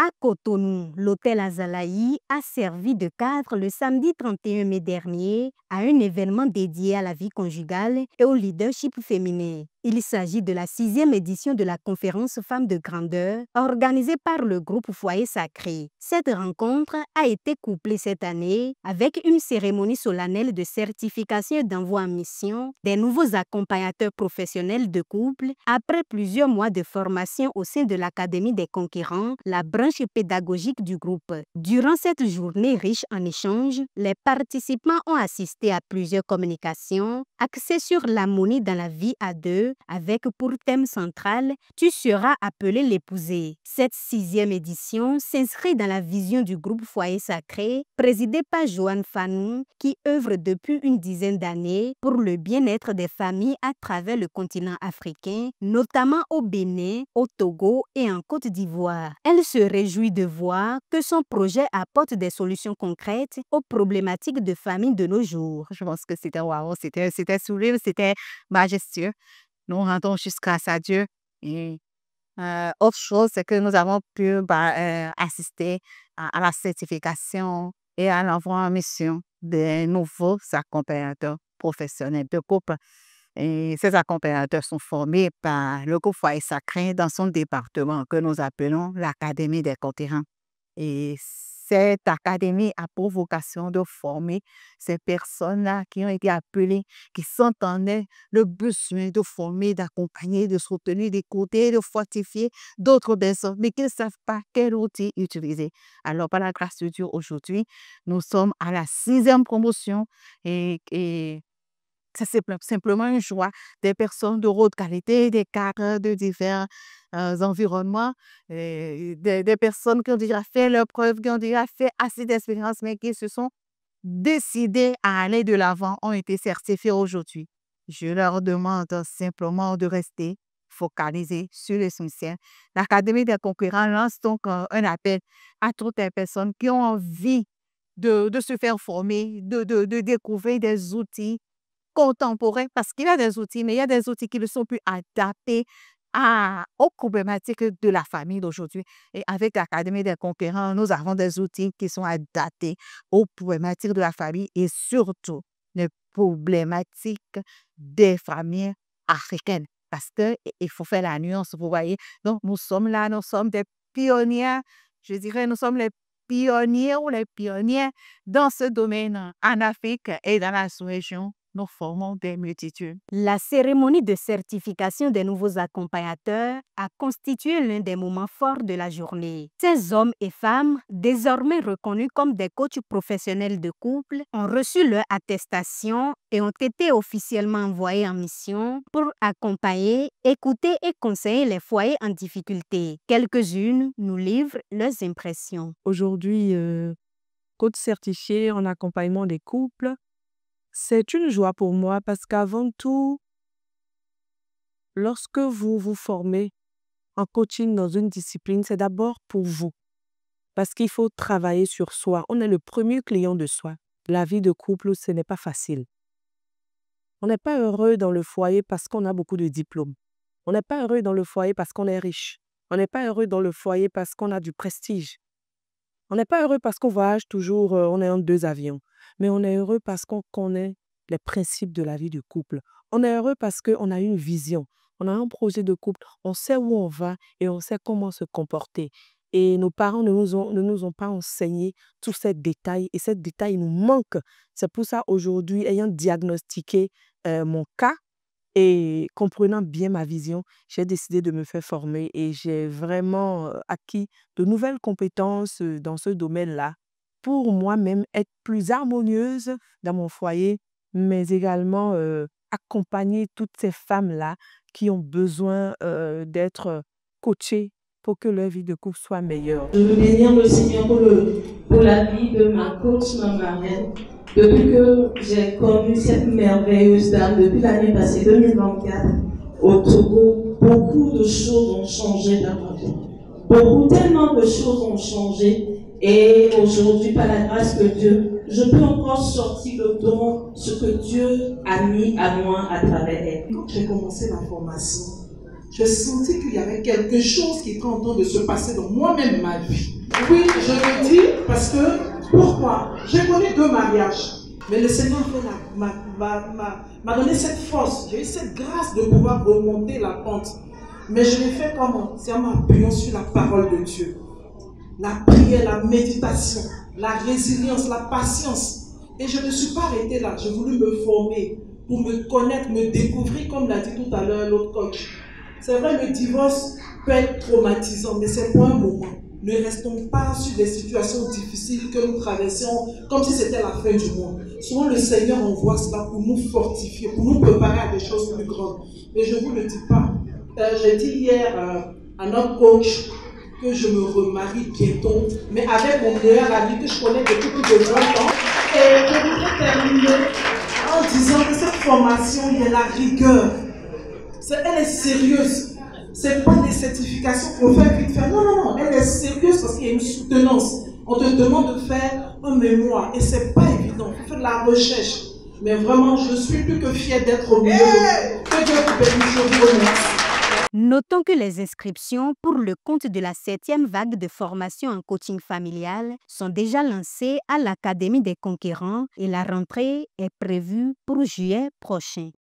À Cotonou, l'hôtel Azalaï a servi de cadre le samedi 31 mai dernier à un événement dédié à la vie conjugale et au leadership féminin. Il s'agit de la 6e édition de la conférence Femmes de grandeur organisée par le groupe Foyer Sacré. Cette rencontre a été couplée cette année avec une cérémonie solennelle de certification et d'envoi en mission des nouveaux accompagnateurs professionnels de couple après plusieurs mois de formation au sein de l'Académie des conquérants, la branche pédagogique du groupe. Durant cette journée riche en échanges, les participants ont assisté à plusieurs communications axées sur l'harmonie dans la vie à deux avec pour thème central « Tu seras appelé l'épouser ». Cette 6e édition s'inscrit dans la vision du groupe Foyer Sacré, présidé par Joanne Fanou, qui œuvre depuis une dizaine d'années pour le bien-être des familles à travers le continent africain, notamment au Bénin, au Togo et en Côte d'Ivoire. Elle se réjouit de voir que son projet apporte des solutions concrètes aux problématiques de famille de nos jours. Je pense que c'était waouh, c'était sourire, c'était majestueux. Nous rendons juste grâce à Dieu. Et autre chose, c'est que nous avons pu assister à la certification et à l'envoi en mission des nouveaux accompagnateurs professionnels de couple. Et ces accompagnateurs sont formés par le groupe Foyer Sacré dans son département que nous appelons l'Académie des conquérants. Et cette académie a pour vocation de former ces personnes-là qui ont été appelées, qui sentent en elles le besoin de former, d'accompagner, de soutenir, d'écouter, de fortifier d'autres personnes, mais qui ne savent pas quel outil utiliser. Alors, par la grâce de Dieu, aujourd'hui, nous sommes à la 6e promotion et c'est simplement une joie des personnes de haute qualité, des cadres de divers environnements, des personnes qui ont déjà fait leurs preuves, qui ont déjà fait assez d'expérience, mais qui se sont décidées à aller de l'avant, ont été certifiées aujourd'hui. Je leur demande simplement de rester focalisés sur l'essentiel. L'Académie des conquérants lance donc un appel à toutes les personnes qui ont envie de se faire former, de découvrir des outils contemporains, parce qu'il y a des outils, mais il y a des outils qui ne sont plus adaptés aux problématiques de la famille d'aujourd'hui. Et avec l'Académie des conquérants, nous avons des outils qui sont adaptés aux problématiques de la famille et surtout les problématiques des familles africaines. Parce qu'il faut faire la nuance, vous voyez. Donc, nous sommes là, nous sommes des pionniers, je dirais, nous sommes les pionniers ou les pionnières dans ce domaine en Afrique et dans la sous-région. Nous formons des multitudes. La cérémonie de certification des nouveaux accompagnateurs a constitué l'un des moments forts de la journée. Ces hommes et femmes, désormais reconnus comme des coachs professionnels de couple, ont reçu leur attestation et ont été officiellement envoyés en mission pour accompagner, écouter et conseiller les foyers en difficulté. Quelques-unes nous livrent leurs impressions. Aujourd'hui, coach certifié en accompagnement des couples, c'est une joie pour moi parce qu'avant tout, lorsque vous vous formez en coaching dans une discipline, c'est d'abord pour vous. Parce qu'il faut travailler sur soi. On est le premier client de soi. La vie de couple, ce n'est pas facile. On n'est pas heureux dans le foyer parce qu'on a beaucoup de diplômes. On n'est pas heureux dans le foyer parce qu'on est riche. On n'est pas heureux dans le foyer parce qu'on a du prestige. On n'est pas heureux parce qu'on voyage toujours, on est en 2 avions. Mais on est heureux parce qu'on connaît les principes de la vie de couple. On est heureux parce qu'on a une vision. On a un projet de couple. On sait où on va et on sait comment se comporter. Et nos parents ne nous ont pas enseigné tous ces détails. Et ces détails nous manquent. C'est pour ça aujourd'hui, ayant diagnostiqué mon cas et comprenant bien ma vision, j'ai décidé de me faire former. Et j'ai vraiment acquis de nouvelles compétences dans ce domaine-là, pour moi-même être plus harmonieuse dans mon foyer, mais également accompagner toutes ces femmes-là qui ont besoin d'être coachées pour que leur vie de couple soit meilleure. Je veux bénir le Seigneur pour la vie de ma coach, ma marraine. Depuis que j'ai connu cette merveilleuse dame, depuis l'année passée, 2024, au Togo, beaucoup de choses ont changé dans ma vie. Tellement de choses ont changé. Et aujourd'hui, par la grâce de Dieu, je peux encore sortir le don, ce que Dieu a mis à moi à travers elle. Quand j'ai commencé ma formation, j'ai senti qu'il y avait quelque chose qui était en train de se passer dans moi-même, ma vie. Oui, je le dis parce que, pourquoi? J'ai connu 2 mariages, mais le Seigneur m'a donné cette force, j'ai eu cette grâce de pouvoir remonter la pente. Mais je l'ai fait comment? C'est en m'appuyant sur la parole de Dieu. La prière, la méditation, la résilience, la patience. Et je ne suis pas arrêtée là, j'ai voulu me former pour me connaître, me découvrir, comme l'a dit tout à l'heure l'autre coach. C'est vrai, le divorce peut être traumatisant, mais c'est pour un moment. Ne restons pas sur des situations difficiles que nous traversons comme si c'était la fin du monde. Souvent, le Seigneur envoie cela pour nous fortifier, pour nous préparer à des choses plus grandes. Mais je ne vous le dis pas. J'ai dit hier à notre coach que je me remarie bientôt, mais avec mon meilleur ami que je connais depuis plus de 20 ans. Et je voudrais terminer en disant que cette formation, il y a la rigueur. Elle est sérieuse. Ce n'est pas des certifications qu'on fait vite fait. Non, non, non. Elle est sérieuse parce qu'il y a une soutenance. On te demande de faire un mémoire et ce n'est pas évident. Il faut faire de la recherche. Mais vraiment, je suis plus que fière d'être au milieu de vous. Que Dieu vous bénisse. Je vous remercie. Notons que les inscriptions pour le compte de la 7e vague de formation en coaching familial sont déjà lancées à l'Académie des Conquérants et la rentrée est prévue pour juillet prochain.